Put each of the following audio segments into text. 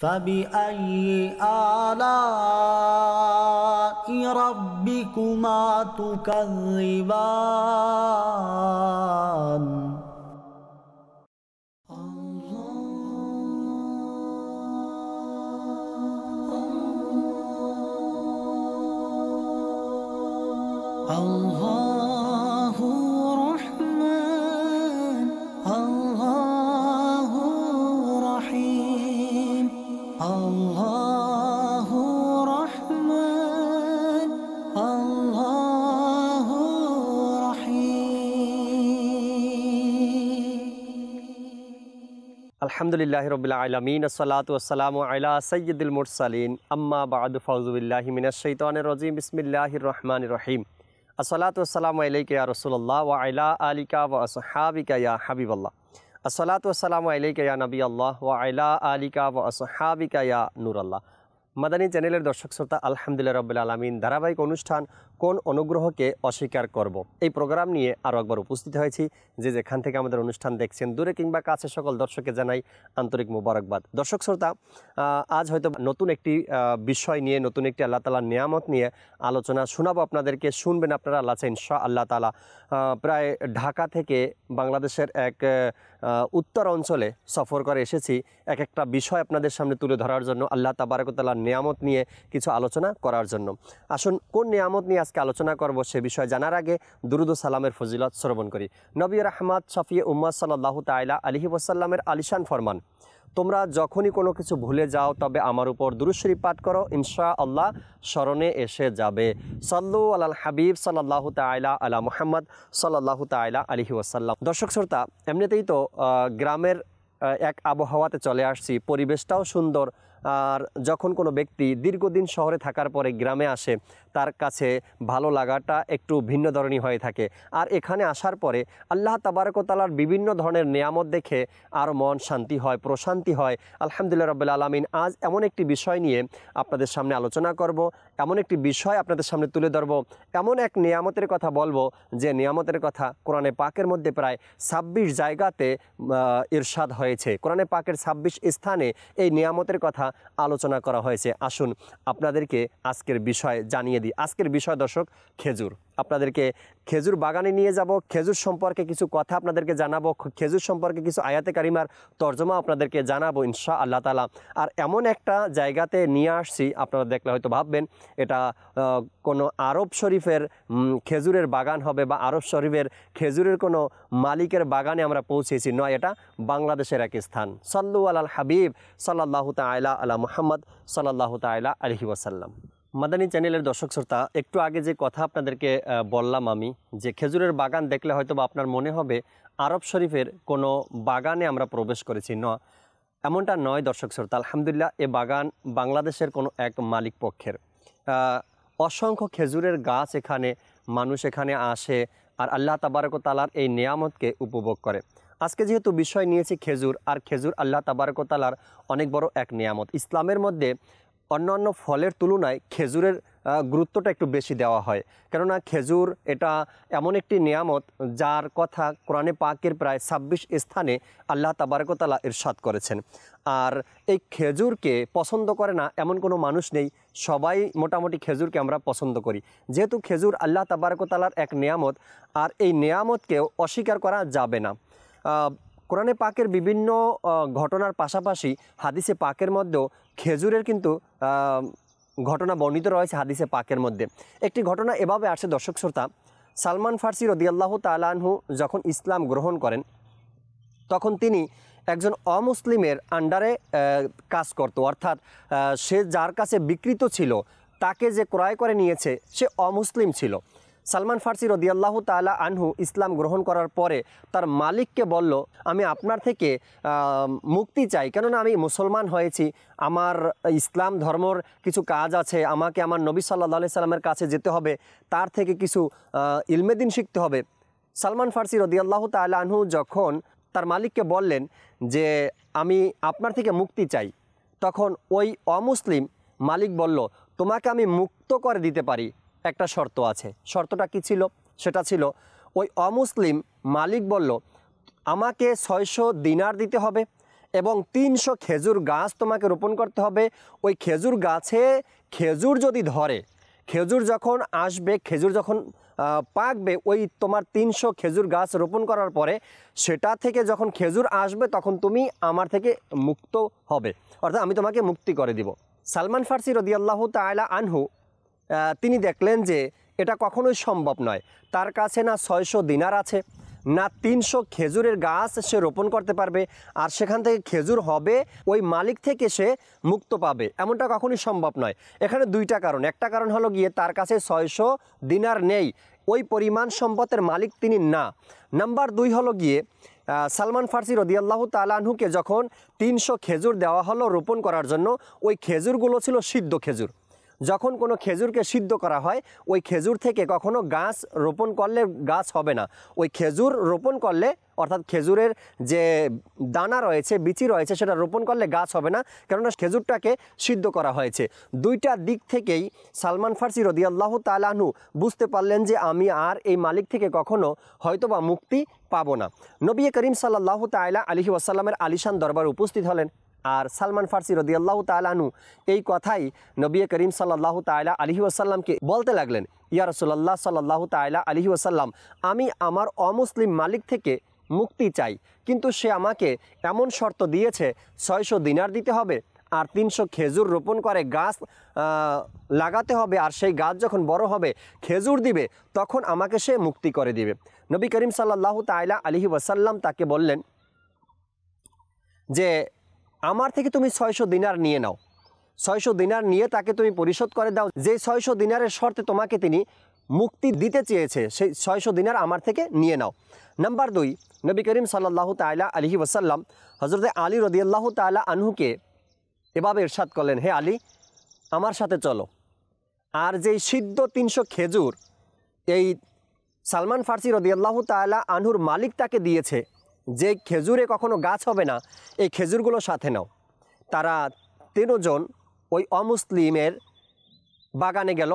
فبأي آلاء ربكما تكذبان الله رحمن الله رحيم الله رحمن الله رحيم আলহামদুলিল্লাহি রাব্বিল আলামিন আসসালাতু ওয়াসসালামু আলা সাইয়্যিদিল মুরসালিন আম্মা বা'দু ফাউযু বিল্লাহি মিনাশ শাইতানির রাজীম বিসমিল্লাহির রহমানির রহিম আসসালাতু ওয়াসসালামু আলাইকা ইয়া রাসূলুল্লাহ ওয়া আলা আলিকা ওয়া আসহাবিকা ইয়া হাবিবাল্লাহ আসসালাতু ওয়াসসালামু আলাইকা ইয়া নবিয়াল্লাহ ওয়া আলা আলিকা ওয়া আসহাবিকা ইয়া নূরাল্লাহ। মাদানী চ্যানেলের দর্শক শ্রোতা, আলহামদুলিল্লাহ রাব্বিল আলামিন ধারাবাহিক অনুষ্ঠান কোন অনুগ্রহকে অস্বীকার করব, এই প্রোগ্রাম নিয়ে আরও একবার উপস্থিত হয়েছি। যে যেখান থেকে আমাদের অনুষ্ঠান দেখছেন, দূরে কিংবা কাছে, সকল দর্শককে জানাই আন্তরিক মোবারকবাদ। দর্শক শ্রোতা, আজ হয়তো নতুন একটি বিষয় নিয়ে, নতুন একটি আল্লাহ তাআলার নিয়ামত নিয়ে আলোচনা শোনাবো আপনাদেরকে। শুনবেন আপনারা আল্লাহ চাই ইনশাআল্লাহ তাআলা। প্রায় ঢাকা থেকে বাংলাদেশের এক উত্তর অঞ্চলে সফর করে এসেছি এক একটা বিষয় আপনাদের সামনে তুলে ধরার জন্য, আল্লাহ তাবারক ওয়া তাআলার নিয়ামত নিয়ে কিছু আলোচনা করার জন্য। আসুন, কোন নিয়ামত নিয়ে আজকে আলোচনা করব সে বিষয় জানার আগে দুরুদ ও সালামের ফজিলত শ্রবণ করি। নবী রাহমাত শফিয়ে উম্মাত সাল্লাল্লাহু তাআলা আলাইহি ওয়াসাল্লামের আলিশান ফরমান, তোমরা যখনই কোনো কিছু ভুলে যাও তবে আমার উপর দুরূদ শরীফ পাঠ করো, ইনশাআল্লাহ স্মরণে এসে যাবে। সাল্লু আলাল হাবিব সাল্লাল্লাহু তাআলা আলা মুহাম্মদ সাল্লাল্লাহু তাআলা আলাইহি ওয়াসাল্লাম। দর্শক শ্রোতা, এমনিতেই তো গ্রামের এক আবহাওয়াতে চলে আসছি, পরিবেশটাও সুন্দর। আর যখন কোনো ব্যক্তি দীর্ঘদিন শহরে থাকার পরে গ্রামে আসে, তার কাছে ভালো লাগাটা একটু ভিন্ন ধরনের হয়ে থাকে। আর এখানে আসার পরে আল্লাহ তাবারক ওয়া তাআলার বিভিন্ন ধরনের নিয়ামত দেখে আর মন শান্তি হয়, প্রশান্তি হয়। আলহামদুলিল্লাহ রাব্বিল আলামিন, আজ এমন একটি বিষয় নিয়ে আপনাদের সামনে আলোচনা করব, এমন একটি বিষয় আপনাদের সামনে তুলে ধরব, এমন এক নিয়ামতের কথা বলবো যে নিয়ামতের কথা কোরআনে পাকের মধ্যে প্রায় 26 জায়গাতে ইরশাদ হয়েছে। কোরআনে পাকের 26 স্থানে এই নিয়ামতের কথা আলোচনা করা হয়েছে। আসুন আপনাদেরকে আজকের বিষয় জানিয়ে দিই। আজকের বিষয় দর্শক খেজুর। আপনাদেরকে খেজুর বাগানে নিয়ে যাব, খেজুর সম্পর্কে কিছু কথা আপনাদেরকে জানাবো, খেজুর সম্পর্কে কিছু আয়াতে কারিমার তর্জমা আপনাদেরকে জানাবো ইনশাআল্লাহ তাআলা। আর এমন একটা জায়গাতে নিয়ে আসছি, আপনারা দেখলে হয়তো ভাববেন এটা কোনো আরব শরীফের খেজুরের বাগান হবে বা আরব শরীফের খেজুরের কোনো মালিকের বাগানে আমরা পৌঁছেছি। নয়, এটা বাংলাদেশের এক স্থান। সাল্লু আলাল হাবিব সাল্লাল্লাহু তাআলা আলা মুহাম্মদ সাল্লাল্লাহু তাআলা আলাইহি ওয়াসাল্লাম। মাদানী চ্যানেলের দর্শক শ্রোতা, একটু আগে যে কথা আপনাদেরকে বললাম আমি, যে খেজুরের বাগান দেখলে হয়তো বা আপনার মনে হবে আরব শরীফের কোনো বাগানে আমরা প্রবেশ করেছি। এমনটা নয় দর্শক শ্রোতা। আলহামদুলিল্লাহ, এ বাগান বাংলাদেশের কোনো এক মালিক পক্ষের। অসংখ্য খেজুরের গাছ এখানে, মানুষ এখানে আসে আর আল্লাহ তাবারক ওয়া তাআলার এই নিয়ামতকে উপভোগ করে। আজকে যেহেতু বিষয় নিয়েছি খেজুর, আর খেজুর আল্লাহ তাবারক ওয়া তাআলার অনেক বড় এক নিয়ামত। ইসলামের মধ্যে অন্যান্য ফলের তুলনায় খেজুরের গুরুত্বটা একটু বেশি দেওয়া হয়, কেননা খেজুর এটা এমন একটি নিয়ামত যার কথা কোরআনে পাকের প্রায় 26 স্থানে আল্লাহ তাবারক ওয়া তাআলা ইরশাদ করেছেন। আর এই খেজুরকে পছন্দ করে না এমন কোনো মানুষ নেই, সবাই মোটামুটি খেজুরকে আমরা পছন্দ করি। যেহেতু খেজুর আল্লাহ তাবারক ওয়া তাআলার এক নিয়ামত, আর এই নিয়ামতকেও অস্বীকার করা যাবে না। কোরআনে পাকের বিভিন্ন ঘটনার পাশাপাশি হাদিসে পাকের মধ্যেও খেজুরের কিন্তু ঘটনা বর্ণিত রয়েছে হাদিসে পাকের মধ্যে। একটি ঘটনা এভাবে আসে দর্শক শ্রোতা, সালমান ফার্সি রাদিয়াল্লাহু তাআলা আনহু যখন ইসলাম গ্রহণ করেন, তখন তিনি একজন অমুসলিমের আন্ডারে কাজ করত, অর্থাৎ সে যার কাছে বিক্রিত ছিল, তাকে যে ক্রয় করে নিয়েছে সে অমুসলিম ছিল। সালমান ফার্সি রাদিয়াল্লাহু তাআলা আনহু ইসলাম গ্রহণ করার পরে তার মালিককে বলল, আমি আপনার থেকে মুক্তি চাই, কেননা আমি মুসলমান হয়েছি, আমার ইসলাম ধর্মর কিছু কাজ আছে, আমাকে আমার নবী সাল্লাল্লাহু আলাইহি সাল্লামের কাছে যেতে হবে, তার থেকে কিছু ইলমে দ্বীন শিখতে হবে। সালমান ফার্সি রাদিয়াল্লাহু তাআলা আনহু যখন তার মালিককে বললেন যে আমি আপনার থেকে মুক্তি চাই, তখন ওই অমুসলিম মালিক বলল, তোমাকে আমি মুক্ত করে দিতে পারি, একটা শর্ত আছে। শর্তটা কি ছিল? সেটা ছিল ওই অমুসলিম মালিক বলল, আমাকে 600 দিনার দিতে হবে এবং 300 খেজুর গাছ তোমাকে রোপণ করতে হবে। ওই খেজুর গাছে খেজুর যদি ধরে, খেজুর যখন আসবে, খেজুর যখন পাকবে, ওই তোমার 300 খেজুর গাছ রোপণ করার পরে সেটা থেকে যখন খেজুর আসবে তখন তুমি আমার থেকে মুক্ত হবে, অর্থাৎ আমি তোমাকে মুক্তি করে দিব। সালমান ফার্সি রাদিয়াল্লাহু তাআলা আনহু তিনি দেখলেন যে এটা কখনোই সম্ভব নয়। তার কাছে না 600 দিনার আছে, না 300 খেজুরের গাছ সে রোপণ করতে পারবে, আর সেখান থেকে খেজুর হবে ওই মালিক থেকে সে মুক্ত পাবে, এমনটা কখনোই সম্ভব নয়। এখানে দুইটা কারণ। একটা কারণ হলো গিয়ে তার কাছে 600 দিনার নেই, ওই পরিমাণ সম্পদের মালিক তিনি না। নাম্বার 2 হলো গিয়ে সালমান ফার্সি রাদিয়াল্লাহু তাআলা আনহুকে যখন 300 খেজুর দেওয়া হলো রোপণ করার জন্য, ওই খেজুরগুলো ছিল সিদ্ধ খেজুর। যখন কোনো খেজুরকে সিদ্ধ করা হয়, ওই খেজুর থেকে কখনো গাছ রোপণ করলে গাছ হবে না। ওই খেজুর রোপণ করলে, অর্থাৎ খেজুরের যে দানা রয়েছে, বিচি রয়েছে, সেটা রোপণ করলে গাছ হবে না, কেননা খেজুরটাকে সিদ্ধ করা হয়েছে। দুইটা দিক থেকেই সালমান ফার্সি রাদিয়াল্লাহু তাআলা আনহু বুঝতে পারলেন যে আমি আর এই মালিক থেকে কখনো হয়তোবা মুক্তি পাবো না। নবী করিম সাল্লাল্লাহু তাআলা আলাইহি ওয়াসাল্লামের আলিশান দরবারে উপস্থিত হলেন, আর সালমান ফার্সি রাদিয়াল্লাহু তাআলা আনহু এই কথাই নবী করিম সাল্লাল্লাহু তাআলা আলাইহি ওয়াসাল্লামকে বলতে লাগলেন, ইয়া রাসূলুল্লাহ সাল্লাল্লাহু তাআলা আলাইহি ওয়াসাল্লাম, আমি আমার অমুসলিম মালিক থেকে মুক্তি চাই, কিন্তু সে আমাকে এমন শর্ত দিয়েছে 600 দিনার দিতে হবে, আর 300 খেজুর রোপণ করে গাছ লাগাতে হবে, আর সেই গাছ যখন বড় হবে খেজুর দিবে তখন আমাকে সে মুক্তি করে দিবে। নবী করিম সাল্লাল্লাহু তাআলা আলাইহি ওয়াসাল্লাম তাকে বললেন যে আমার থেকে তুমি 600 দিনার নিয়ে নাও, 600 দিনার নিয়ে তাকে তুমি পরিশোধ করে দাও। যে 600 দিনারের শর্তে তোমাকে তিনি মুক্তি দিতে চেয়েছে, সেই 600 দিনার আমার থেকে নিয়ে নাও। নাম্বার 2, নবী করিম সাল্লাল্লাহু তাআলা আলাইহি ওয়াসাল্লাম হযরতে আলী রাদিয়াল্লাহু তাআলা আনহুকে এভাবে ইরশাদ করলেন, হে আলী, আমার সাথে চলো। আর যেই সিদ্ধ 300 খেজুর এই সালমান ফার্সি রাদিয়াল্লাহু তাআলা আনহুর মালিক তাকে দিয়েছে, যে খেজুরে কখনো গাছ হবে না, এই খেজুরগুলো সাথে নাও। তারা 13 জন ওই অমুসলিমের বাগানে গেল।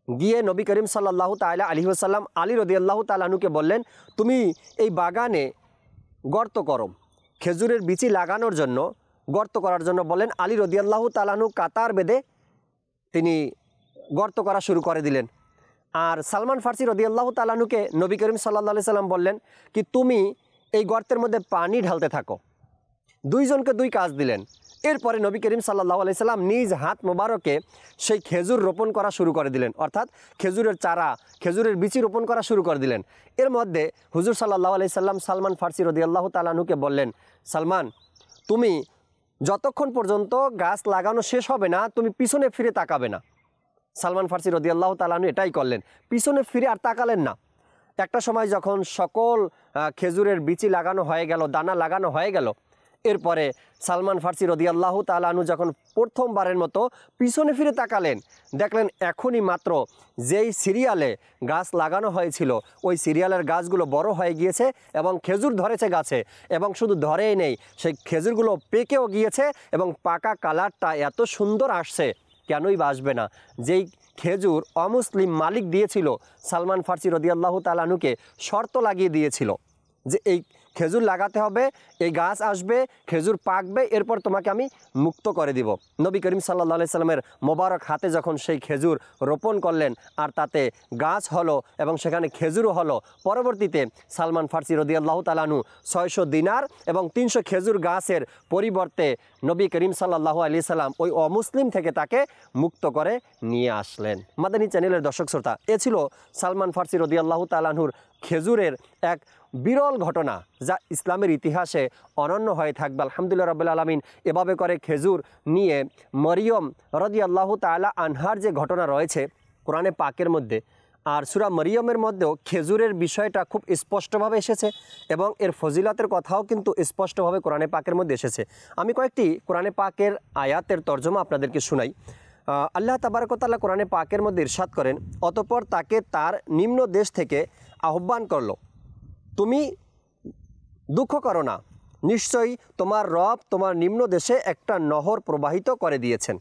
গিয়ে নবী করিম সাল্লাল্লাহু তাআলা আলাইহি ওয়াসাল্লাম আলী রাদিয়াল্লাহু তাআলা আনহুকে বললেন, তুমি এই বাগানে গর্ত করো, খেজুরের বিচি লাগানোর জন্য গর্ত করার জন্য বলেন। আলী রাদিয়াল্লাহু তাআলা আনহু কাতার বেঁধে তিনি গর্ত করা শুরু করে দিলেন। আর সালমান ফার্সি রাদিয়াল্লাহু তাআলা আনহুকে নবী করিম সাল্লাল্লাহু আলাইহি সাল্লাম বললেন কি তুমি এই গর্তের মধ্যে পানি ঢালতে থাকো। দুইজনকে দুই কাজ দিলেন। এরপরে নবী করিম সাল্লাল্লাহু আলাইহি সাল্লাম নিজ হাত মোবারকে সেই খেজুর রোপণ করা শুরু করে দিলেন, অর্থাৎ খেজুরের চারা, খেজুরের বিচি রোপণ করা শুরু করে দিলেন। এর মধ্যে হুজুর সাল্লাল্লাহু আলাইহি সাল্লাম সালমান ফার্সি রাদিয়াল্লাহু তাআলা আনহুকে বললেন, সালমান, তুমি যতক্ষণ পর্যন্ত গাছ লাগানো শেষ হবে না তুমি পিছনে ফিরে তাকাবে না। সালমান ফার্সি রাদিয়াল্লাহু তাআলা আনহু এটাই করলেন, পিছনে ফিরে আর তাকালেন না। একটা সময় যখন সকল খেজুরের বিচি লাগানো হয়ে গেল, দানা লাগানো হয়ে গেল, এরপরে সালমান ফার্সি রাদিয়াল্লাহু তাআলা আনহু যখন প্রথমবারের মতো পিছনে ফিরে তাকালেন, দেখলেন এখনই মাত্র যেই সিরিয়ালে গাছ লাগানো হয়েছিল ওই সিরিয়ালের গাছগুলো বড় হয়ে গিয়েছে এবং খেজুর ধরেছে গাছে, এবং শুধু ধরেই নেই, সেই খেজুরগুলো পেকেও গিয়েছে এবং পাকা কালারটা এত সুন্দর আসছে, কেনই বা আসবে না। যেই খেজুর অমুসলিম মালিক দিয়েছিল, সালমান ফার্সি রাদিয়াল্লাহু তাআলা আনহুকে শর্ত লাগিয়ে দিয়েছিল যে এই খেজুর লাগাতে হবে, এই গাছ আসবে, খেজুর পাকবে, এরপর তোমাকে আমি মুক্ত করে দিব। নবী করিম সাল্লাল্লাহু আলাইহি সাল্লামের মোবারক হাতে যখন সেই খেজুর রোপণ করলেন আর তাতে গাছ হলো এবং সেখানে খেজুরও হলো, পরবর্তীতে সালমান ফার্সি রাদিয়াল্লাহু তাআলা আনহু 600 দিনার এবং 300 খেজুর গাছের পরিবর্তে নবী করিম সাল্লাল্লাহু আলাইহি সাল্লাম ওই অমুসলিম থেকে তাকে মুক্ত করে নিয়ে আসলেন। মাদানী চ্যানেলের দর্শক শ্রোতা, এ ছিল সালমান ফার্সি রাদিয়াল্লাহু তাআলা আনহুর খেজুরের এক বিরল ঘটনা, যা ইসলামের ইতিহাসে অনন্য হয়ে থাকবে আলহামদুলিল্লাহ রাব্বিল আলামিন। এভাবে করে খেজুর নিয়ে মরিয়ম রাদিয়াল্লাহু তাআলা আনহার যে ঘটনা রয়েছে কোরআনে পাকের মধ্যে, আর সূরা মরিয়মের মধ্যেও খেজুরের বিষয়টা খুব স্পষ্টভাবে এসেছে এবং এর ফজিলতের কথাও কিন্তু স্পষ্টভাবে কোরআনে পাকের মধ্যে এসেছে। আমি কয়েকটি কোরআনে পাকের আয়াতের তর্জমা আপনাদেরকে শোনাই। আল্লাহ তাবারক ওয়া তাআলা কোরআনে পাকের মধ্যে ইরশাদ করেন, অতঃপর তাকে তার নিম্ন দেশ থেকে আহ্বান করলো, তুমি দুঃখ করো না, নিশ্চয়ই তোমার রব তোমার নিম্ন দেশে একটা নহর প্রবাহিত করে দিয়েছেন।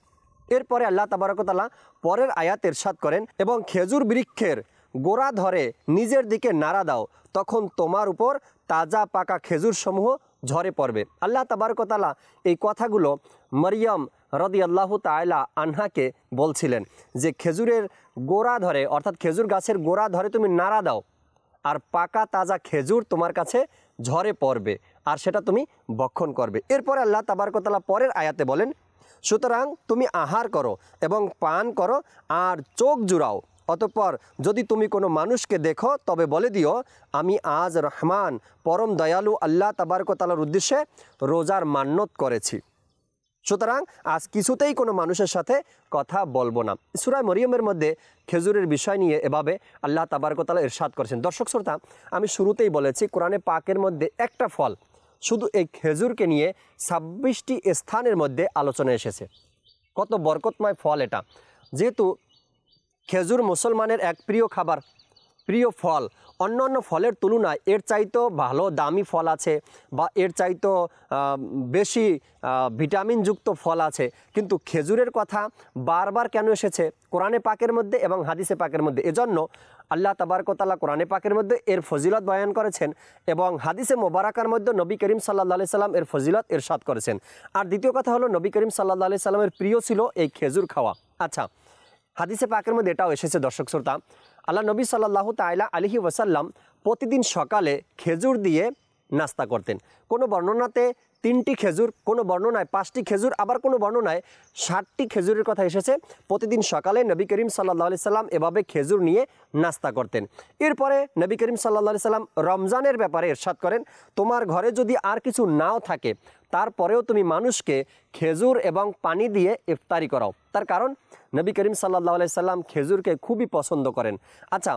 এরপরে আল্লাহ তাবারক ওয়া তাআলা পরের আয়াত ইরশাদ করেন, এবং খেজুর বৃক্ষের গোড়া ধরে নিজের দিকে নাড়া দাও, তখন তোমার উপর তাজা পাকা খেজুর সমূহ ঝরে পড়বে। আল্লাহ তাবারক ওয়া তাআলা এই কথাগুলো মরিয়ম রাদিয়াল্লাহু তাআলা আনহাকে বলছিলেন যে খেজুরের গোড়া ধরে, অর্থাৎ খেজুর গাছের গোড়া ধরে তুমি নাড়া দাও আর পাকা তাজা খেজুর তোমার কাছে ঝরে পড়বে আর সেটা তুমি ভক্ষণ করবে। এরপরে আল্লাহ তাবারক ওয়া তাআলা পরের আয়াতে বলেন, সুতরাং তুমি আহার করো এবং পান করো আর চোখ জুড়াও, অতঃপর যদি তুমি কোনো মানুষকে দেখো তবে বলে দিও আমি আজ রহমান পরম দয়ালু আল্লাহ তাবারক ওয়া তাআলার উদ্দেশ্যে রোজার মান্যত করেছি, সুতরাং আজ কিছুতেই কোনো মানুষের সাথে কথা বলবো না। সূরা মরিয়মের মধ্যে খেজুরের বিষয় নিয়ে এভাবে আল্লাহ তাবারক ওয়া তাআলা ইরশাদ করেছেন। দর্শক শ্রোতা, আমি শুরুতেই বলেছি কোরআনে পাকের মধ্যে একটা ফল, শুধু এই খেজুরকে নিয়ে 26টি স্থানের মধ্যে আলোচনা এসেছে। কত বরকতময় ফল এটা। যেহেতু খেজুর মুসলমানের এক প্রিয় খাবার, প্রিয় ফল, অন্যান্য ফলের তুলনায় এর চাইতো ভালো দামি ফল আছে বা এর চাইতো বেশি ভিটামিনযুক্ত ফল আছে, কিন্তু খেজুরের কথা বারবার কেন এসেছে কোরআনে পাকের মধ্যে এবং হাদিসে পাকের মধ্যে? এজন্য আল্লাহ তাবারক ওয়া তাআলা কোরআনে পাকের মধ্যে এর ফজিলত বয়ান করেছেন এবং হাদিসে মোবারকার মধ্যে নবী করিম সাল্লাল্লাহু আলাইহি সাল্লাম এর ফজিলত ইরশাদ করেছেন। আর দ্বিতীয় কথা হলো নবী করিম সাল্লাল্লাহু আলাইহি সাল্লামের প্রিয় ছিল এই খেজুর খাওয়া। আচ্ছা, হাদিসে পাকের মধ্যে এটাও এসেছে দর্শক শ্রোতা, আল্লাহ নবী সাল্লাল্লাহু তাআলা আলাইহি ওয়াসাল্লাম প্রতিদিন সকালে খেজুর দিয়ে নাস্তা করতেন। কোনো বর্ণনাতে 3টি খেজুর, কোনো বর্ণনায় 5টি খেজুর, আবার কোনো বর্ণনায় 60টি খেজুরের কথা এসেছে। প্রতিদিন সকালে নবী করিম সাল্লাল্লাহু আলাইহি সাল্লাম এভাবে খেজুর নিয়ে নাস্তা করতেন। এরপরে নবী করিম সাল্লাল্লাহু আলাইহি সাল্লাম রমজানের ব্যাপারে ইরশাদ করেন, তোমার ঘরে যদি আর কিছু নাও থাকে তারপরেও তুমি মানুষকে খেজুর এবং পানি দিয়ে ইফতারি করাও। তার কারণ নবী করিম সাল্লাল্লাহু আলাইহি সাল্লাম খেজুরকে খুবই পছন্দ করেন। আচ্ছা,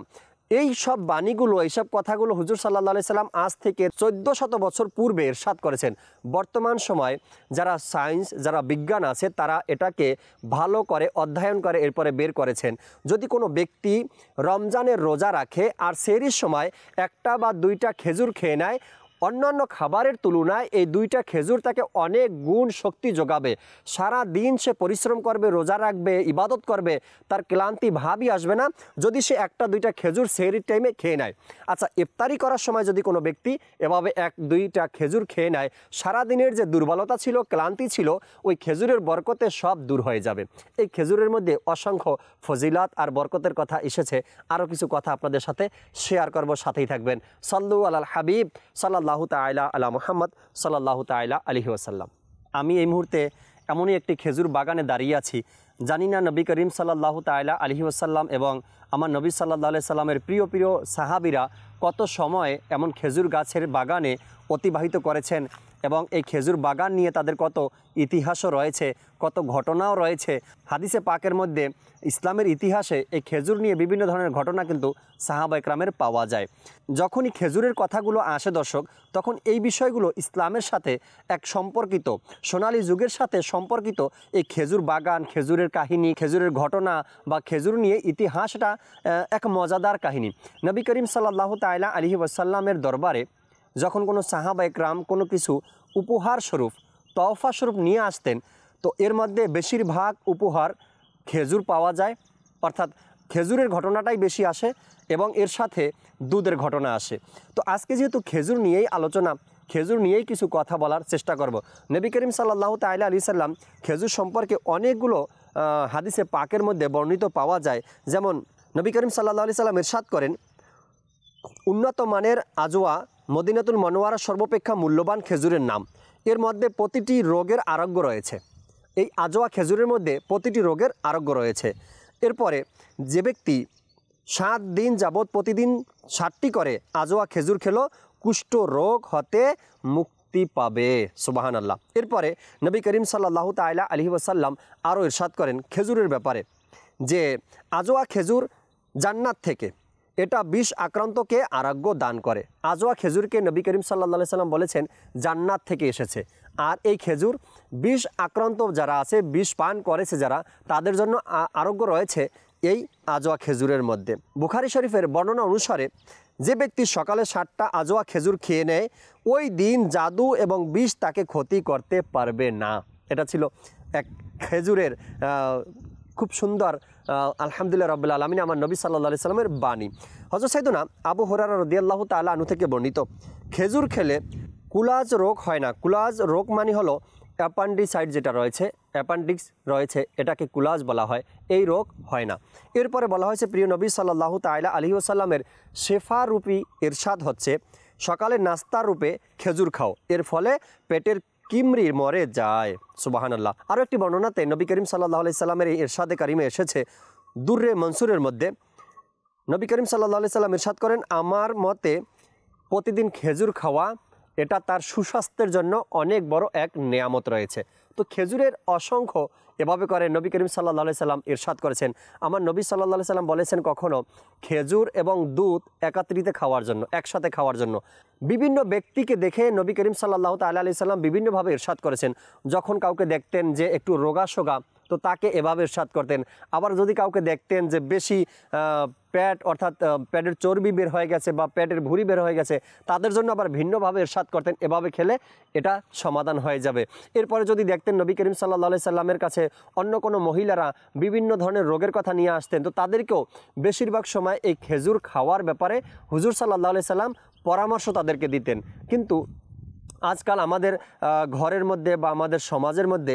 এই সব বাণীগুলো, এইসব কথাগুলো হুজুর সাল্লাল্লাহু আলাইহি সাল্লাম আজ থেকে 1400 বছর পূর্বে ইরশাদ করেছেন। বর্তমান সময় যারা সায়েন্স, যারা বিজ্ঞান আছে তারা এটাকে ভালো করে অধ্যয়ন করে এরপরে বের করেছেন। যদি কোনো ব্যক্তি রমজানের রোজা রাখে আর সেহরির সময় 1টা বা 2টা খেজুর খেয়ে নেয়, অন্যান্য খাবারের তুলনায় এই 2টা খেজুর তাকে অনেক গুণ শক্তি যোগাবে। সারা দিন সে পরিশ্রম করবে, রোজা রাখবে, ইবাদত করবে, তার ক্লান্তি ভাবই আসবে না যদি সে 1টা 2টা খেজুর সেহরির টাইমে খেয়ে নেয়। আচ্ছা, ইফতারি করার সময় যদি কোনো ব্যক্তি এভাবে 1-2টা খেজুর খেয়ে নেয়, সারা দিনের যে দুর্বলতা ছিল, ক্লান্তি ছিল, ওই খেজুরের বরকতে সব দূর হয়ে যাবে। এই খেজুরের মধ্যে অসংখ্য ফজিলাত আর বরকতের কথা এসেছে। আরও কিছু কথা আপনাদের সাথে শেয়ার করব, সাথেই থাকবেন। সাল্লু আলাল হাবিব সাল্লাল্লাহু তাআলা আলা মুহাম্মদ সাল্লাল্লাহু তাআলা আলাইহি ওয়াসাল্লাম। আমি এই মুহূর্তে এমনই একটি খেজুর বাগানে দাঁড়িয়ে আছি। জানি না নবী করিম সাল্লাল্লাহু তাআলা আলাইহি ওয়াসাল্লাম এবং আমার নবী সাল্লাল্লাহু আলাইহি সাল্লামের প্রিয় প্রিয় সাহাবীরা কত সময় এমন খেজুর গাছের বাগানে অতিবাহিত করেছেন এবং এই খেজুর বাগান নিয়ে তাদের কত ইতিহাসও রয়েছে, কত ঘটনাও রয়েছে। হাদিসে পাকের মধ্যে ইসলামের ইতিহাসে এই খেজুর নিয়ে বিভিন্ন ধরনের ঘটনা কিন্তু সাহাবা ইকরামের পাওয়া যায়। যখনই খেজুরের কথাগুলো আসে দর্শক, তখন এই বিষয়গুলো ইসলামের সাথে এক সম্পর্কিত, সোনালী যুগের সাথে সম্পর্কিত। এই খেজুর বাগান, খেজুরের কাহিনী, খেজুরের ঘটনা বা খেজুর নিয়ে ইতিহাসটা এক মজাদার কাহিনী। নবী করিম সাল্লাল্লাহু তাআলা আলাইহি ওয়াসাল্লামের দরবারে যখন কোনো সাহাবা ইকরাম কোনো কিছু উপহার স্বরূপ, তওফা স্বরূপ নিয়ে আসতেন, তো এর মধ্যে বেশিরভাগ উপহার খেজুর পাওয়া যায়, অর্থাৎ খেজুরের ঘটনাটাই বেশি আসে এবং এর সাথে দুধের ঘটনা আসে। তো আজকে যেহেতু খেজুর নিয়েই আলোচনা, খেজুর নিয়েই কিছু কথা বলার চেষ্টা করব। নবী করিম সাল্লাল্লাহু তাআলা আলাইহি সাল্লাম খেজুর সম্পর্কে অনেকগুলো হাদিসে পাকের মধ্যে বর্ণিত পাওয়া যায়। যেমন নবী করিম সাল্লাল্লাহু আলাইহি সাল্লাম ইরশাদ করেন, উন্নত মানের আজওয়া মদিনাতুল মুনাওয়ারা সর্বাপেক্ষা মূল্যবান খেজুরের নাম। এর মধ্যে প্রতিটি রোগের আরোগ্য রয়েছে। এই আজওয়া খেজুরের মধ্যে প্রতিটি রোগের আরোগ্য রয়েছে। এরপরে যে ব্যক্তি 7 দিন যাবৎ প্রতিদিন 7টি করে আজওয়া খেজুর খেলো, কুষ্ঠ রোগ হতে মুক্তি পাবে। সুবহানাল্লাহ। এরপরে নবী করিম সাল্লাল্লাহু তাআলা আলাইহি ওয়াসাল্লাম আরও ইরশাদ করেন খেজুরের ব্যাপারে যে আজওয়া খেজুর জান্নাত থেকে, এটা বিষ আক্রান্তকে আরোগ্য দান করে। আজওয়া খেজুরকে নবী করিম সাল্লাল্লাহু আলাইহি সাল্লাম বলেছেন জান্নাত থেকে এসেছে। আর এই খেজুর বিষ আক্রান্ত যারা আছে, বিষ পান করেছে যারা, তাদের জন্য আরোগ্য রয়েছে এই আজওয়া খেজুরের মধ্যে। বুখারী শরীফের বর্ণনা অনুসারে যে ব্যক্তি সকালে 7টা আজওয়া খেজুর খেয়ে নেয়, ওই দিন জাদু এবং বিষ তাকে ক্ষতি করতে পারবে না। এটা ছিল এক খেজুরের খুব সুন্দর আলহামদুলিল্লাহ রাব্বিল আলামিন আমার নবী সাল্লাল্লাহু আলাইহি সাল্লামের বাণী। হযরত সাইয়েদনা আবু হুরায়রা রাদিয়াল্লাহু তাআলা আনহু থেকে বর্ণিত, খেজুর খেলে কুলাজ রোগ হয় না। কুলাজ রোগ মানে হলো অ্যাপান্ডিসাইড যেটা রয়েছে, অ্যাপান্ডিক্স রয়েছে, এটাকে কুলাজ বলা হয়, এই রোগ হয় না। এরপরে বলা হয়েছে প্রিয় নবী সাল্লাল্লাহু তাআলা আলাইহি ওয়াসাল্লামের শেফা রূপী ইরশাদ হচ্ছে, সকালে নাস্তা রূপে খেজুর খাও, এর ফলে পেটের কিমরি মরে যায়। সুবহানাল্লাহ। আরও একটি বর্ণনাতে নবী করিম সাল্লাল্লাহু আলাইহি সাল্লামের এই ইরশাদে কারিমে এসেছে, দুররে মনসুরের মধ্যে নবী করিম সাল্লাল্লাহু আলাইহি সাল্লাম ইরশাদ করেন, আমার মতে প্রতিদিন খেজুর খাওয়া এটা তার সুস্বাস্থ্যের জন্য অনেক বড় এক নেয়ামত রয়েছে। তো খেজুরের অসংখ্য এভাবে করে নবী করিম সাল্লাল্লাহু আলাইহি সাল্লাম ইরশাদ করেছেন। আমার নবী সাল্লাল্লাহু আলাইহি সাল্লাম বলেছেন কখনো খেজুর এবং দুধ একত্রিত খাওয়ার জন্য, একসাথে খাওয়ার জন্য। বিভিন্ন ব্যক্তিকে দেখে নবী করিম সাল্লাল্লাহু তাআলা আলাইহি সাল্লাম বিভিন্নভাবে ইরশাদ করেছেন। যখন কাউকে দেখতেন যে একটু রোগাসোগা, তো তাকে এভাবে ইরশাদ করতেন। আবার যদি কাউকে দেখতেন যে বেশি পেট অর্থাৎ পেটের চর্বি বের হয়ে গেছে বা পেটের ভুঁড়ি বের হয়ে গেছে, তাদের জন্য আবার ভিন্নভাবে ইরশাদ করতেন, এভাবে খেলে এটা সমাধান হয়ে যাবে। এরপরে যদি দেখতেন নবী করিম সাল্লাল্লাহু আলাইহি সাল্লামের কাছে অন্য কোনো মহিলারা বিভিন্ন ধরনের রোগের কথা নিয়ে আসতেন, তো তাদেরকেও বেশিরভাগ সময় এই খেজুর খাওয়ার ব্যাপারে হুজুর সাল্লাল্লাহু আলাইহি সাল্লাম পরামর্শ তাদেরকে দিতেন। কিন্তু আজকাল আমাদের ঘরের মধ্যে বা আমাদের সমাজের মধ্যে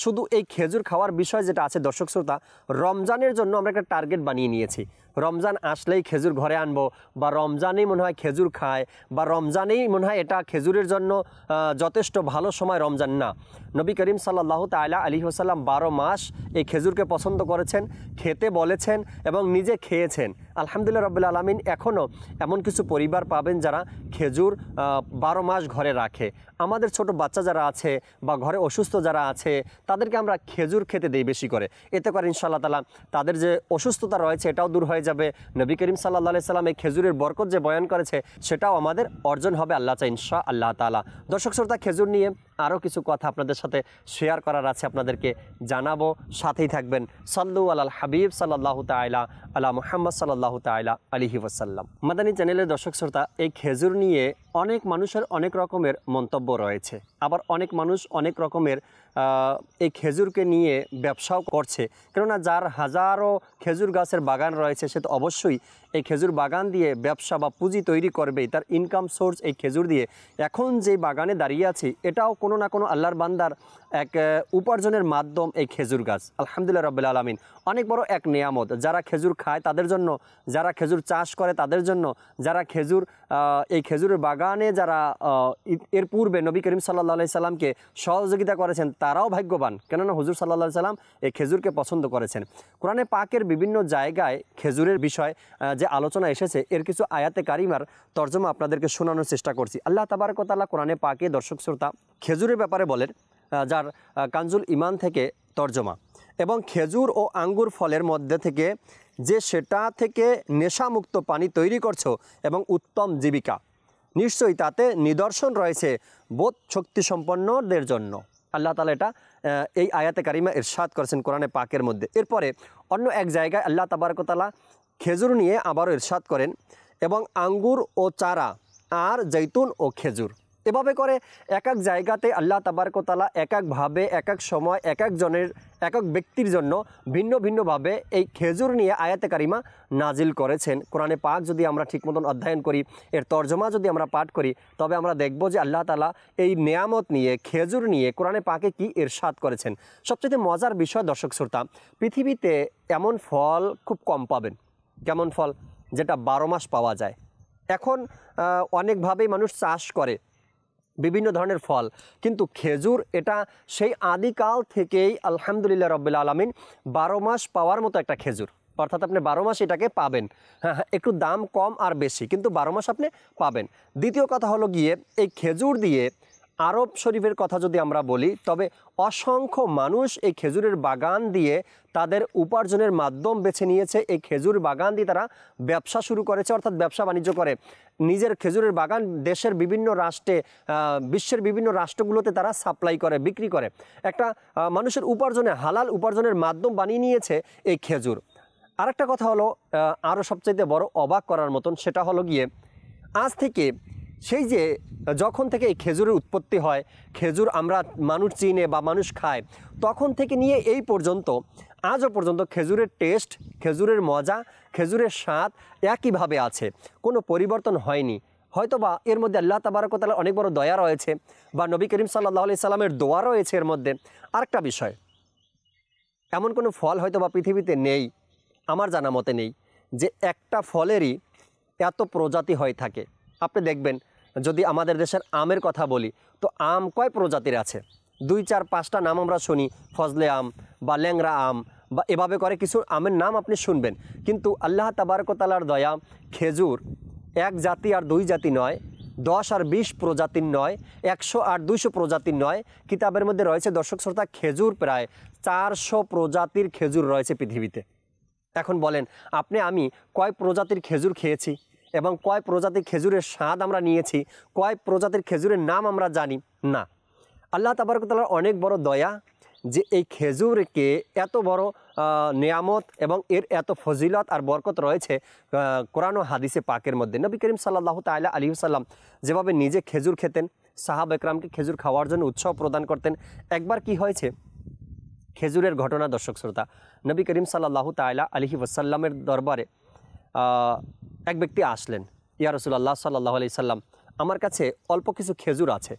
শুধু এই খেজুর খাওয়ার বিষয় যেটা আছে দর্শক শ্রোতা, রমজানের জন্য আমরা একটা টার্গেট বানিয়ে নিয়েছি। রমজান আসলেই খেজুর ঘরে আনবো, বা রমজানেই মনে হয় খেজুর খায়, বা রমজানেই মনে হয় এটা খেজুরের জন্য যথেষ্ট ভালো সময়। রমজান না, নবী করিম সাল্লাল্লাহু তাআলা আলাইহি ওয়াসাল্লাম 12 মাস এই খেজুরকে পছন্দ করেছেন, খেতে বলেছেন এবং নিজে খেয়েছেন। আলহামদুলিল্লাহ রাব্বিল আলামিন। এখনও এমন কিছু পরিবার পাবেন যারা খেজুর 12 মাস ঘরে রাখে। আমাদের ছোট বাচ্চা যারা আছে বা ঘরে অসুস্থ যারা আছে, তাদেরকে আমরা খেজুর খেতে দেই বেশি করে। এতে করে ইনশাআল্লাহ তাআলা তাদের যে অসুস্থতা রয়েছে এটাও দূর হয়ে যাবে। নবী করিম সাল্লাল্লাহু আলাইহি সাল্লাম এই খেজুরের বরকত যে বয়ান করেছে সেটাও আমাদের অর্জন হবে আল্লাহ চাই ইনশাআল্লাহ তাআলা। দর্শক শ্রোতা, খেজুর নিয়ে আরও কিছু কথা আপনাদের সাথে শেয়ার করার আছে, আপনাদেরকে জানাবো, সাথেই থাকবেন। সাল্লু আলাল হাবিব সাল্লাল্লাহু তাআলা আলা মুহাম্মদ সাল্লাল্লাহু তাআলা আলাইহি ওয়াসাল্লাম। মাদানী চ্যানেলের দর্শক শ্রোতা, এই খেজুর নিয়ে অনেক মানুষের অনেক রকমের মন্তব্য রয়েছে। আবার অনেক মানুষ অনেক রকমের এই খেজুরকে নিয়ে ব্যবসাও করছে। কেননা যার হাজারো খেজুর গাছের বাগান রয়েছে সে তো অবশ্যই এই খেজুর বাগান দিয়ে ব্যবসা বা পুঁজি তৈরি করবেই, তার ইনকাম সোর্স এই খেজুর দিয়ে। এখন যে বাগানে দাঁড়িয়ে আছি এটাও কোনো না কোনো আল্লাহর বান্দার এক উপার্জনের মাধ্যম এই খেজুর গাছ। আলহামদুলিল্লাহ রাব্বিল আলামিন। অনেক বড় এক নেয়ামত, যারা খেজুর খায় তাদের জন্য, যারা খেজুর চাষ করে তাদের জন্য, যারা খেজুর এই খেজুরের বাগানে যারা এর পূর্বে নবী করিম সাল্লাল্লাহু আলাইহি সাল্লামকে সহযোগিতা করেছেন তারাও ভাগ্যবান। কেননা হুজুর সাল্লাল্লাহু আলাইহি সাল্লাম এই খেজুরকে পছন্দ করেছেন। কোরআনে পাকের বিভিন্ন জায়গায় খেজুরের বিষয় যে আলোচনা এসেছে, এর কিছু আয়াতে কারিমার তর্জমা আপনাদেরকে শোনানোর চেষ্টা করছি। আল্লাহ তাবারক ওয়া তাআলা কোরআনে পাকে দর্শক শ্রোতা খেজুরের ব্যাপারে বলেন, যার কানজুল ইমান থেকে তর্জমা, এবং খেজুর ও আঙ্গুর ফলের মধ্যে থেকে যে সেটা থেকে নেশামুক্ত পানি তৈরি করছো এবং উত্তম জীবিকা, নিশ্চয়ই তাতে নিদর্শন রয়েছে বোধ শক্তি সম্পন্নদের জন্য। আল্লাহ তাআলা এটা এই আয়াতে কারিমা ইরশাদ করেছেন কোরআনে পাকের মধ্যে। এরপরে অন্য এক জায়গায় আল্লাহ তাবারক ওয়া তাআলা খেজুর নিয়ে আবারও ইরশাদ করেন, এবং আঙ্গুর ও চারা আর জৈতুন ও খেজুর। এভাবে করে এক এক জায়গাতে আল্লাহ তাবারক ওয়া তাআলা এক একভাবে এক এক সময় এক একজনের এক এক ব্যক্তির জন্য ভিন্ন ভিন্নভাবে এই খেজুর নিয়ে আয়াতে কারিমা নাজিল করেছেন। কোরআনে পাক যদি আমরা ঠিক মতন অধ্যয়ন করি, এর তর্জমা যদি আমরা পাঠ করি, তবে আমরা দেখব যে আল্লাহ তাআলা এই নেয়ামত নিয়ে, খেজুর নিয়ে কোরআনে পাকে কি ইরশাদ করেছেন। সবচেয়ে মজার বিষয় দর্শক শ্রোতা, পৃথিবীতে এমন ফল খুব কম পাবেন। কেমন ফল? যেটা 12 মাস পাওয়া যায়। এখন অনেকভাবেই মানুষ চাষ করে বিভিন্ন ধরনের ফল, কিন্তু খেজুর এটা সেই আদিকাল থেকেই আলহামদুলিল্লাহ রাব্বিল আলামিন 12 মাস পাওয়ার মতো একটা খেজুর। অর্থাৎ আপনি 12 মাস এটাকে পাবেন। হ্যাঁ, একটু দাম কম আর বেশি, কিন্তু 12 মাস আপনি পাবেন। দ্বিতীয় কথা হলো গিয়ে এই খেজুর দিয়ে আরব শরীফের কথা যদি আমরা বলি, তবে অসংখ্য মানুষ এই খেজুরের বাগান দিয়ে তাদের উপার্জনের মাধ্যম বেছে নিয়েছে। এই খেজুর বাগান দিয়ে তারা ব্যবসা শুরু করেছে, অর্থাৎ ব্যবসা বাণিজ্য করে। নিজের খেজুরের বাগান দেশের বিভিন্ন রাষ্ট্রে, বিশ্বের বিভিন্ন রাষ্ট্রগুলোতে তারা সাপ্লাই করে, বিক্রি করে। একটা মানুষের উপার্জনে, হালাল উপার্জনের মাধ্যম বানিয়ে নিয়েছে এই খেজুর। আরেকটা কথা হলো আরও সবচাইতে বড় অবাক করার মতন, সেটা হলো গিয়ে আজ থেকে সেই যে যখন থেকে এই খেজুরের উৎপত্তি হয়, খেজুর আমরা মানুষ চিনে বা মানুষ খায়, তখন থেকে নিয়ে এই পর্যন্ত আজও পর্যন্ত খেজুরের টেস্ট, খেজুরের মজা, খেজুরের স্বাদ একইভাবে আছে, কোনো পরিবর্তন হয়নি। হয়তোবা এর মধ্যে আল্লাহ তাবারক ওয়া তাআলার অনেক বড় দয়া রয়েছে বা নবী করিম সাল্লাল্লাহু আলাইহি সাল্লামের দোয়া রয়েছে এর মধ্যে। আরেকটা বিষয়, এমন কোনো ফল হয়তোবা পৃথিবীতে নেই, আমার জানা মতে নেই, যে একটা ফলেরই এত প্রজাতি হয়ে থাকে। আপনি দেখবেন যদি আমাদের দেশের আমের কথা বলি, তো আম কয় প্রজাতির আছে? 2, 4, 5টা নাম আমরা শুনি, ফজলে আম বা ল্যাংড়া আম বা এভাবে করে কিছু আমের নাম আপনি শুনবেন। কিন্তু আল্লাহ তাবারক ওয়া তাআলার দয়া, খেজুর 1 জাতি আর 2 জাতি নয়, 10 আর 20 প্রজাতির নয়, 100 আর 200 প্রজাতির নয়, কিতাবের মধ্যে রয়েছে দর্শক শ্রোতা খেজুর প্রায় 400 প্রজাতির খেজুর রয়েছে পৃথিবীতে। এখন বলেন আপনি আমি কয় প্রজাতির খেজুর খেয়েছি এবং কয় প্রজাতির খেজুরের স্বাদ আমরা নিয়েছি, কয় প্রজাতির খেজুরের নাম আমরা জানি না। আল্লাহ তাবারক ওয়া তাআলার অনেক বড় দয়া যে এই খেজুরকে এত বড় নিয়ামত এবং এর এত ফজিলত আর বরকত রয়েছে কোরআন ও হাদিসে পাকের মধ্যে। নবী করিম সাল্লাল্লাহু তাআলা আলাইহি ওয়াসাল্লাম যেভাবে নিজে খেজুর খেতেন, সাহাবা একরামকে খেজুর খাওয়ার জন্য উৎসাহ প্রদান করতেন। একবার কি হয়েছে, খেজুরের ঘটনা দর্শক শ্রোতা, নবী করিম সাল্লাল্লাহু তাআলা আলাইহি ওয়াসাল্লামের দরবারে এক ব্যক্তি আসলেন, ইয়া রাসূলুল্লাহ সাল্লাল্লাহু আলাইহি সাল্লাম, আমার কাছে অল্প কিছু খেজুর আছে,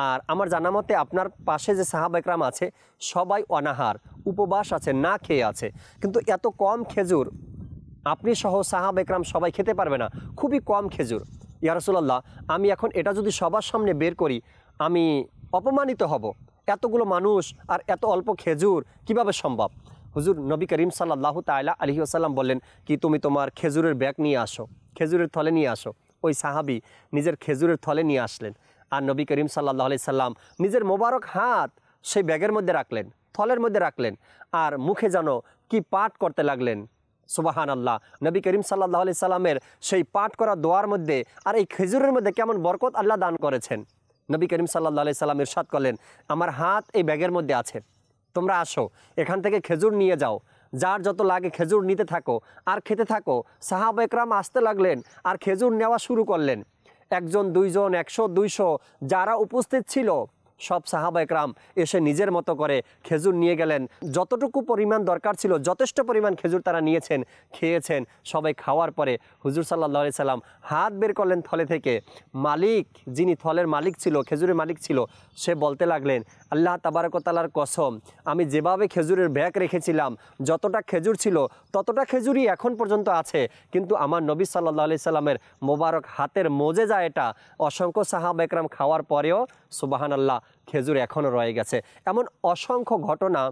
আর আমার জানা মতে আপনার পাশে যে সাহাবা একরাম আছে সবাই অনাহার, উপবাস আছে, না খেয়ে আছে, কিন্তু এত কম খেজুর আপনি সহ সাহাবা একরাম সবাই খেতে পারবে না, খুবই কম খেজুর। ইয়া রাসূলুল্লাহ, আমি এখন এটা যদি সবার সামনে বের করি আমি অপমানিত হব, এতগুলো মানুষ আর এত অল্প খেজুর কিভাবে সম্ভব? হুজুর নবী করিম সাল্লাল্লাহু তাআলা আলাইহি ওয়াসাল্লাম বললেন কি, তুমি তোমার খেজুরের ব্যাগ নিয়ে আসো, খেজুরের থলে নিয়ে আসো। ওই সাহাবী নিজের খেজুরের থলে নিয়ে আসলেন, আর নবী করিম সাল্লাল্লাহু আলাইহি সাল্লাম নিজের মোবারক হাত সেই ব্যাগের মধ্যে রাখলেন, থলের মধ্যে রাখলেন, আর মুখে যেন কি পাঠ করতে লাগলেন। সুবহানাল্লাহ, নবী করিম সাল্লাল্লাহু আলাইহি সাল্লামের সেই পাঠ করা দোয়ার মধ্যে আর এই খেজুরের মধ্যে কেমন বরকত আল্লাহ দান করেছেন। নবী করিম সাল্লাল্লাহু আলাইহি সাল্লাম ইরশাদ করলেন, আমার হাত এই ব্যাগের মধ্যে আছে, তোমরা আসো এখান থেকে খেজুর নিয়ে যাও, যার যত লাগে খেজুর নিতে থাকো আর খেতে থাকো। সাহাবা একরাম আসতে লাগলেন আর খেজুর নেওয়া শুরু করলেন। 1 জন 2 জন 100 200 যারা উপস্থিত ছিল সব সাহাবা একরাম এসে নিজের মতো করে খেজুর নিয়ে গেলেন। যতটুকু পরিমাণ দরকার ছিল যথেষ্ট পরিমাণ খেজুর তারা নিয়েছেন, খেয়েছেন। সবাই খাওয়ার পরে হুজুর সাল্লাল্লাহু আলাইহি সাল্লাম হাত বের করলেন থলে থেকে। মালিক, যিনি থলের মালিক ছিল, খেজুরের মালিক ছিল, সে বলতে লাগলেন, আল্লাহ তাবারক ওয়া তাআলার কসম, আমি যেভাবে খেজুরের ব্যাগ রেখেছিলাম যতটা খেজুর ছিল ততটা খেজুরই এখন পর্যন্ত আছে, কিন্তু আমার নবী সাল্লাল্লাহু আলাইহি সাল্লামের মোবারক হাতের মোজেজা এটা। অসংখ্য সাহাবা একরাম খাওয়ার পরেও সুবহানাল্লাহ খেজুর এখনও রয়ে গেছে। এমন অসংখ্য ঘটনা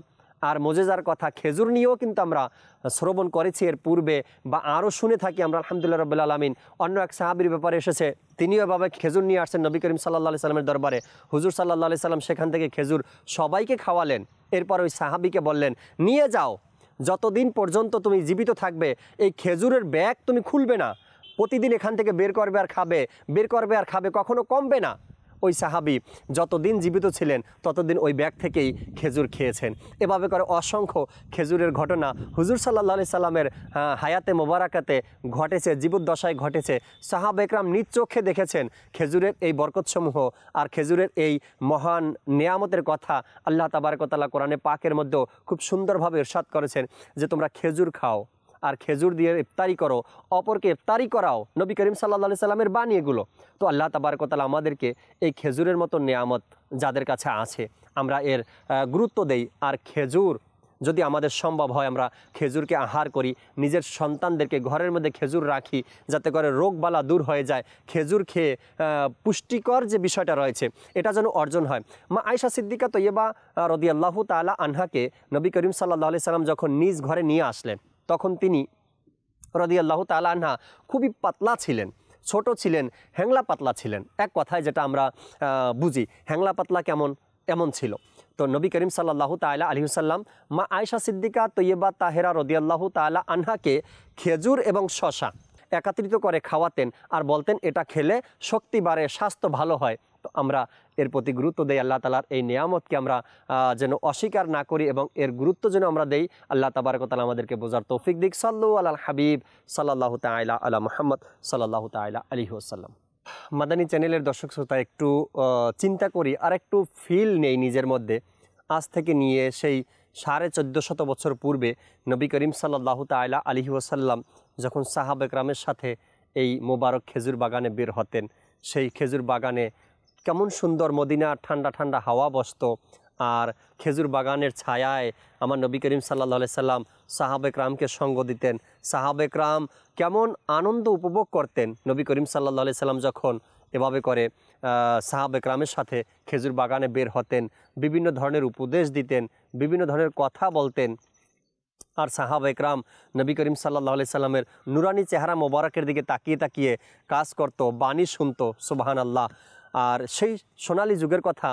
আর মোজেজার কথা খেজুর নিয়েও কিন্তু আমরা শ্রবণ করেছি এর পূর্বে বা আরও শুনে থাকি আমরা, আলহামদুলিল্লাহ রাব্বিল আলামিন। অন্য এক সাহাবীর ব্যাপারে এসেছে, তিনিও এভাবে খেজুর নিয়ে আসছেন নবী করিম সাল্লাল্লাহু আলাইহি সাল্লামের দরবারে। হুজুর সাল্লাল্লাহু আলাইহি সাল্লাম সেখান থেকে খেজুর সবাইকে খাওয়ালেন। এরপর ওই সাহাবীকে বললেন, নিয়ে যাও, যতদিন পর্যন্ত তুমি জীবিত থাকবে এই খেজুরের ব্যাগ তুমি খুলবে না, প্রতিদিন এখান থেকে বের করবে আর খাবে, বের করবে আর খাবে, কখনো কমবে না। ওই সাহাবী যতদিন জীবিত ছিলেন ততদিন ওই ব্যাগ থেকেই খেজুর খেয়েছেন। এভাবে করে অসংখ্য খেজুরের ঘটনা হুজুর সাল্লাল্লাহু আলাইহি সাল্লামের হায়াতে মোবারাকাতে ঘটেছে, জীবদ্দশায় ঘটেছে। সাহাবা একরাম নিজ চোখে দেখেছেন খেজুরের এই বরকতসমূহ আর খেজুরের এই মহান নিয়ামতের কথা। আল্লাহ তাবারক ওয়া তাআলা কোরআনে পাকের মধ্যেও খুব সুন্দরভাবে ইরশাদ করেছেন যে তোমরা খেজুর খাও আর খেজুর দিয়ে ইফতারি করো, অপরকে ইফতারি করাও। নবী করিম সাল্লাল্লাহু আলাইহি সাল্লামের বাণী এগুলো। তো আল্লাহ তাবারক ওয়া তাআলা আমাদেরকে এই খেজুরের মতো নিয়ামত যাদের কাছে আছে আমরা এর গুরুত্ব দেই। আর খেজুর যদি আমাদের সম্ভব হয় আমরা খেজুরকে আহার করি, নিজের সন্তানদেরকে ঘরের মধ্যে খেজুর রাখি যাতে করে রোগবালা দূর হয়ে যায়। খেজুর খেয়ে পুষ্টিকর যে বিষয়টা রয়েছে এটা যেন অর্জন হয়। মা আয়েশা সিদ্দিকা তৈয়বা রাদিয়াল্লাহু তাআলা আনহাকে নবী করিম সাল্লাল্লাহু আলাইহি সাল্লাম যখন নিজ ঘরে নিয়ে আসলেন তখন তিনি রাদিয়াল্লাহু তাআলা আনহা খুবই পাতলা ছিলেন, ছোট ছিলেন, হ্যাংলা পাতলা ছিলেন। এক কথায় যেটা আমরা বুঝি হ্যাংলা পাতলা কেমন, এমন ছিল। তো নবী করিম সাল্লাল্লাহু তাআলা আলাইহি ওয়াসাল্লাম মা আয়েশা সিদ্দিকা তৈয়বা তাহেরা রাদিয়াল্লাহু তাআলা আনহাকে খেজুর এবং শসা একত্রিত করে খাওয়াতেন আর বলতেন এটা খেলে শক্তি বাড়ে, স্বাস্থ্য ভালো হয়। তো আমরা এর প্রতি গুরুত্ব দেই। আল্লাহ তাআলার এই নিয়ামতকে আমরা যেন অস্বীকার না করি এবং এর গুরুত্ব যেন আমরা দেই। আল্লাহ তাবারক ওয়া তাআলা আমাদেরকে বোঝার তৌফিক দিক। সাল্লু আলাল হাবিব সাল্লাল্লাহু তাআলা আলা মুহাম্মদ সাল্লাল্লাহু তাআলা আলাইহি ওয়াসাল্লাম। মাদানী চ্যানেলের দর্শক শ্রোতা একটু চিন্তা করি আর একটু ফিল নেই নিজের মধ্যে। আজ থেকে নিয়ে সেই 1450 বছর পূর্বে নবী করিম সাল্লাল্লাহু তাআলা আলাইহি ওয়াসাল্লাম যখন সাহাবা একরামের সাথে এই মোবারক খেজুর বাগানে বের হতেন। সেই খেজুর বাগানে কেমন সুন্দর মদিনার ঠান্ডা ঠান্ডা হাওয়া বসতো, আর খেজুর বাগানের ছায়ায় আমার নবী করিম সাল্লাল্লাহু আলাইহি সাল্লাম সাহাবে কেরামকে সঙ্গ দিতেন। সাহাবে কেরাম কেমন আনন্দ উপভোগ করতেন নবী করিম সাল্লাল্লাহু আলাইহি সাল্লাম যখন এভাবে করে সাহাবে কেরামের সাথে খেজুর বাগানে বের হতেন, বিভিন্ন ধরনের উপদেশ দিতেন, বিভিন্ন ধরনের কথা বলতেন। আর সাহাবা একরাম নবী করিম সাল্লাল্লাহু আলাইহি সাল্লামের নুরানি চেহারা মোবারকের দিকে তাকিয়ে তাকিয়ে কাজ করত, বাণী শুনতো, সুবহানাল্লাহ। আর সেই সোনালী যুগের কথা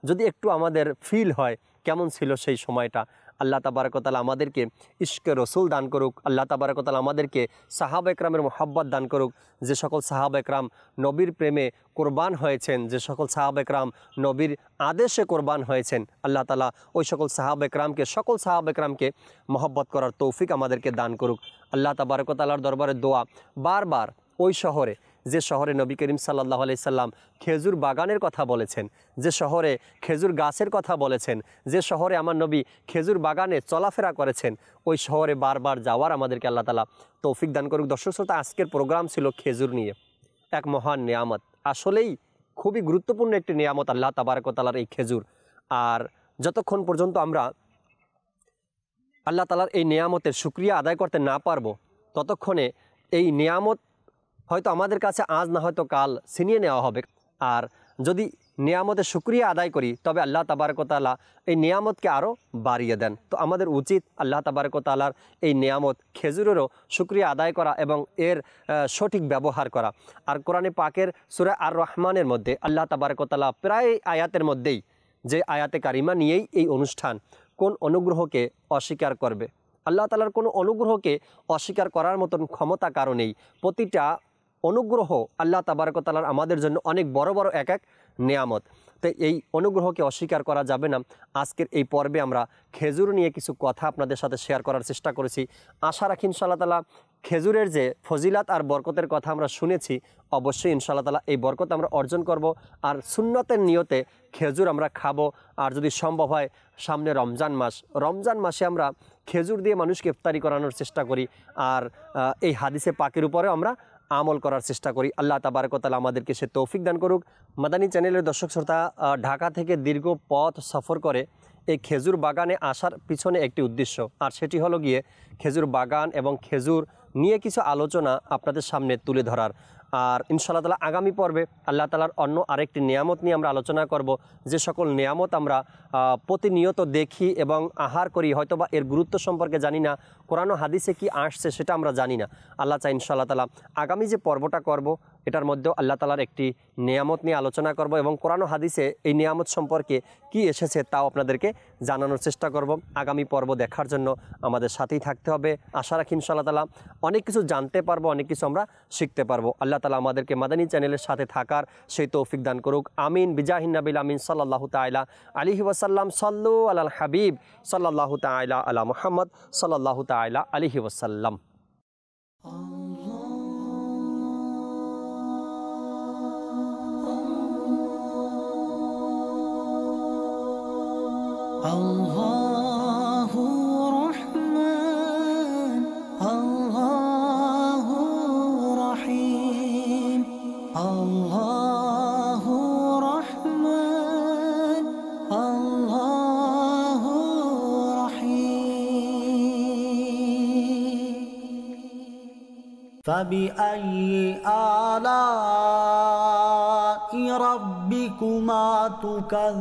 যদি একটু আমাদের ফিল হয়, কেমন ছিল সেই সময়টা। আল্লাহ তাবারক ওয়া তাআলা আমাদেরকে ইশকে রসুল দান করুক, আল্লাহ তাবারক ওয়া তাআলা আমাদেরকে সাহাবা একরামের মোহাব্বত দান করুক। যে সকল সাহাবা একরাম নবীর প্রেমে কোরবান হয়েছেন, যে সকল সাহাবা একরাম নবীর আদেশে কোরবান হয়েছেন, আল্লাহ তাআলা ওই সকল সাহাবা একরামকে, সকল সাহাবা একরামকে মোহাব্বত করার তৌফিক আমাদেরকে দান করুক। আল্লাহ তাবারক ওয়া তাআলার দরবারে দোয়া, বারবার ওই শহরে, যে শহরে নবী করিম সাল্লাল্লাহু আলাইহি সাল্লাম খেজুর বাগানের কথা বলেছেন, যে শহরে খেজুর গাছের কথা বলেছেন, যে শহরে আমার নবী খেজুর বাগানে চলাফেরা করেছেন, ওই শহরে বারবার যাওয়ার আমাদেরকে আল্লাহ তাআলা তৌফিক দান করুক। দর্শক শ্রোতা, আজকের প্রোগ্রাম ছিল খেজুর নিয়ে, এক মহান নিয়ামত, আসলেই খুবই গুরুত্বপূর্ণ একটি নিয়ামত আল্লাহ তাবারক ওয়া তাআলার এই খেজুর। আর যতক্ষণ পর্যন্ত আমরা আল্লাহ তাআলার এই নিয়ামতের শুকরিয়া আদায় করতে না পারবো, ততক্ষণে এই নিয়ামত হয়তো আমাদের কাছে আজ না হয়তো কাল ছিনিয়ে নেওয়া হবে। আর যদি নিয়ামতের শুকরিয়া আদায় করি, তবে আল্লাহ তাবারক ওয়া তাআলা এই নিয়ামতকে আরও বাড়িয়ে দেন। তো আমাদের উচিত আল্লাহ তাবারক ওয়া তাআলার এই নিয়ামত খেজুরেরও শুকরিয়া আদায় করা এবং এর সঠিক ব্যবহার করা। আর কোরআনে পাকের সূরা আর রহমানের মধ্যে আল্লাহ তাবারক ওয়া তাআলা প্রায় আয়াতের মধ্যেই, যে আয়াতে কারিমা নিয়েই এই অনুষ্ঠান, কোন অনুগ্রহকে অস্বীকার করবে? আল্লাহ তাআলার কোনো অনুগ্রহকে অস্বীকার করার মতন ক্ষমতা কারো নেই। প্রতিটা অনুগ্রহ আল্লাহ তাবারক ওয়া তাআলার আমাদের জন্য অনেক বড় বড় এক এক নেয়ামত। তো এই অনুগ্রহকে অস্বীকার করা যাবে না। আজকের এই পর্বে আমরা খেজুর নিয়ে কিছু কথা আপনাদের সাথে শেয়ার করার চেষ্টা করেছি। আশা রাখি ইনশাআল্লাহ তাআলা খেজুরের যে ফজিলাত আর বরকতের কথা আমরা শুনেছি, অবশ্যই ইনশাআল্লাহ তাআলা এই বরকত আমরা অর্জন করব। আর সুন্নতের নিয়তে খেজুর আমরা খাবো। আর যদি সম্ভব হয় সামনে রমজান মাস, রমজান মাসে আমরা খেজুর দিয়ে মানুষকে ইফতারি করানোর চেষ্টা করি। আর এই হাদিসে পাকের উপরেও আমরা আমল করার চেষ্টা করি। আল্লাহ তাবারক ওয়া তাআলা আমাদেরকে সে তৌফিক দান করুক। মাদানী চ্যানেলের দর্শক শ্রোতা, ঢাকা থেকে দীর্ঘ পথ সফর করে এই খেজুর বাগানে আসার পিছনে একটি উদ্দেশ্য, আর সেটি হলো গিয়ে খেজুর বাগান এবং খেজুর নিয়ে কিছু আলোচনা আপনাদের সামনে তুলে ধরার। আর ইনশাআল্লাহ তাআলা আগামী পর্বে আল্লাহ তাআলার অন্য আরেকটি নিয়ামত নিয়ে আমরা আলোচনা করব, যে সকল নিয়ামত আমরা প্রতিনিয়ত দেখি এবং আহার করি, হয়তোবা এর গুরুত্ব সম্পর্কে জানি না, কোরআন ও হাদিসে কি আসছে সেটা আমরা জানি না। আল্লাহ চাই ইনশাআল্লাহ তাআলা আগামী যে পর্বটা করব, এটার মধ্যেও আল্লাহ তাআলার একটি নিয়ামত নিয়ে আলোচনা করব এবং কোরআন ও হাদিসে এই নিয়ামত সম্পর্কে কি এসেছে তাও আপনাদেরকে জানানোর চেষ্টা করব। আগামী পর্ব দেখার জন্য আমাদের সাথেই থাকতে হবে। আশা রাখি ইনশাআল্লাহ তাআলা অনেক কিছু জানতে পারবো, অনেক কিছু আমরা শিখতে পারবো। আল্লাহ তাআলা আমাদেরকে মাদানী চ্যানেলের সাথে থাকার সেই তৌফিক দান করুক। আমিন বিজাহিন নবিল আমিন সাল্লাল্লাহু তাআলা আলাইহি ওয়াসাল্লাম। সাল্লু আলাল হাবিব সাল্লাল্লাহু তাআলা আলা মুহাম্মদ সাল্লাল্লাহু তাআলা আলাইহি ওয়াসাল্লাম। আল্লাহু রহমান, আল্লাহু রহিম, আল্লাহু রহমান, আল্লাহু রহিম। فبأي آلاء ربكما تكذبان